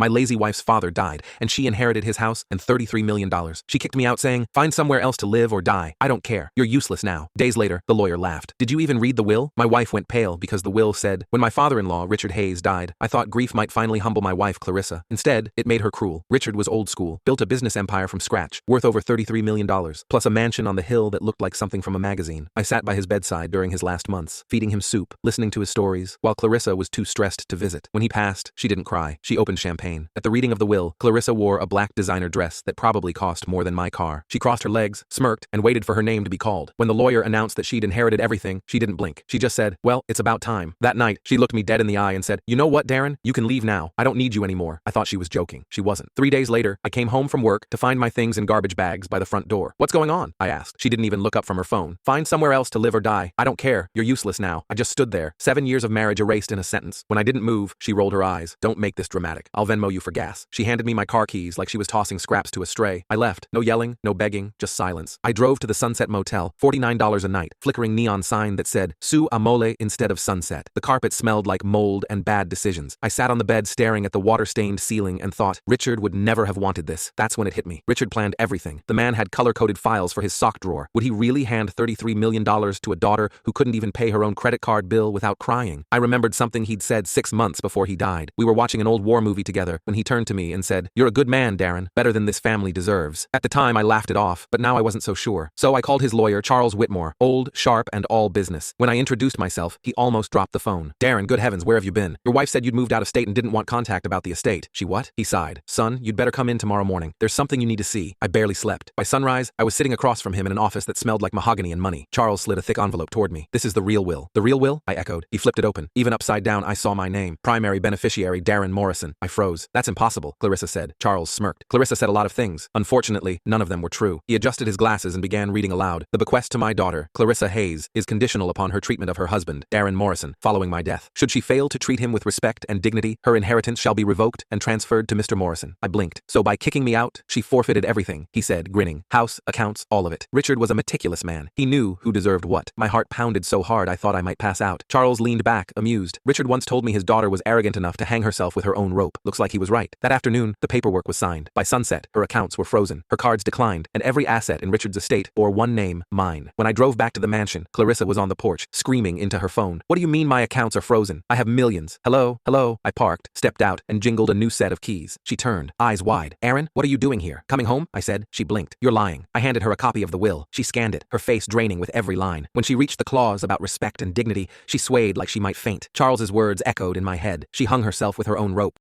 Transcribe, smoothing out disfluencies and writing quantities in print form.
My lazy wife's father died, and she inherited his house and $33 million. She kicked me out saying, find somewhere else to live or die. I don't care. You're useless now. Days later, the lawyer laughed. Did you even read the will? My wife went pale because the will said, when my father-in-law, Richard Hayes, died, I thought grief might finally humble my wife, Clarissa. Instead, it made her cruel. Richard was old school, built a business empire from scratch, worth over $33 million, plus a mansion on the hill that looked like something from a magazine. I sat by his bedside during his last months, feeding him soup, listening to his stories, while Clarissa was too stressed to visit. When he passed, she didn't cry. She opened champagne. At the reading of the will, Clarissa wore a black designer dress that probably cost more than my car. She crossed her legs, smirked, and waited for her name to be called. When the lawyer announced that she'd inherited everything, she didn't blink. She just said, well, it's about time. That night, she looked me dead in the eye and said, you know what, Darren? You can leave now. I don't need you anymore. I thought she was joking. She wasn't. 3 days later, I came home from work to find my things in garbage bags by the front door. What's going on? I asked. She didn't even look up from her phone. Find somewhere else to live or die. I don't care. You're useless now. I just stood there. 7 years of marriage erased in a sentence. When I didn't move, she rolled her eyes. Don't make this dramatic. I'll Venmo you for gas. She handed me my car keys like she was tossing scraps to a stray. I left. No yelling, no begging, just silence. I drove to the Sunset Motel, $49 a night, flickering neon sign that said, Su Amole instead of sunset. The carpet smelled like mold and bad decisions. I sat on the bed staring at the water-stained ceiling and thought, Richard would never have wanted this. That's when it hit me. Richard planned everything. The man had color-coded files for his sock drawer. Would he really hand $33 million to a daughter who couldn't even pay her own credit card bill without crying? I remembered something he'd said 6 months before he died. We were watching an old war movie together when he turned to me and said, you're a good man, Darren, better than this family deserves. At the time, I laughed it off, but now I wasn't so sure. So I called his lawyer, Charles Whitmore, old, sharp, and all business. When I introduced myself, he almost dropped the phone. Darren, good heavens, where have you been? Your wife said you'd moved out of state and didn't want contact about the estate. She what? He sighed. Son, you'd better come in tomorrow morning. There's something you need to see. I barely slept. By sunrise, I was sitting across from him in an office that smelled like mahogany and money. Charles slid a thick envelope toward me. This is the real will. The real will? I echoed. He flipped it open. Even upside down, I saw my name. Primary beneficiary Darren Morrison. I froze. That's impossible, Clarissa said. Charles smirked. Clarissa said a lot of things. Unfortunately, none of them were true. He adjusted his glasses and began reading aloud. The bequest to my daughter, Clarissa Hayes, is conditional upon her treatment of her husband, Darren Morrison, following my death. Should she fail to treat him with respect and dignity, her inheritance shall be revoked and transferred to Mr. Morrison. I blinked. So by kicking me out, she forfeited everything, he said, grinning. House, accounts, all of it. Richard was a meticulous man. He knew who deserved what. My heart pounded so hard I thought I might pass out. Charles leaned back, amused. Richard once told me his daughter was arrogant enough to hang herself with her own rope. Looks like he was right. That afternoon, the paperwork was signed. By sunset, her accounts were frozen. Her cards declined, and every asset in Richard's estate bore one name, mine. When I drove back to the mansion, Clarissa was on the porch, screaming into her phone. What do you mean my accounts are frozen? I have millions. Hello? Hello? I parked, stepped out, and jingled a new set of keys. She turned, eyes wide. Aaron, what are you doing here? Coming home? I said. She blinked. You're lying. I handed her a copy of the will. She scanned it, her face draining with every line. When she reached the clause about respect and dignity, she swayed like she might faint. Charles's words echoed in my head. She hung herself with her own rope.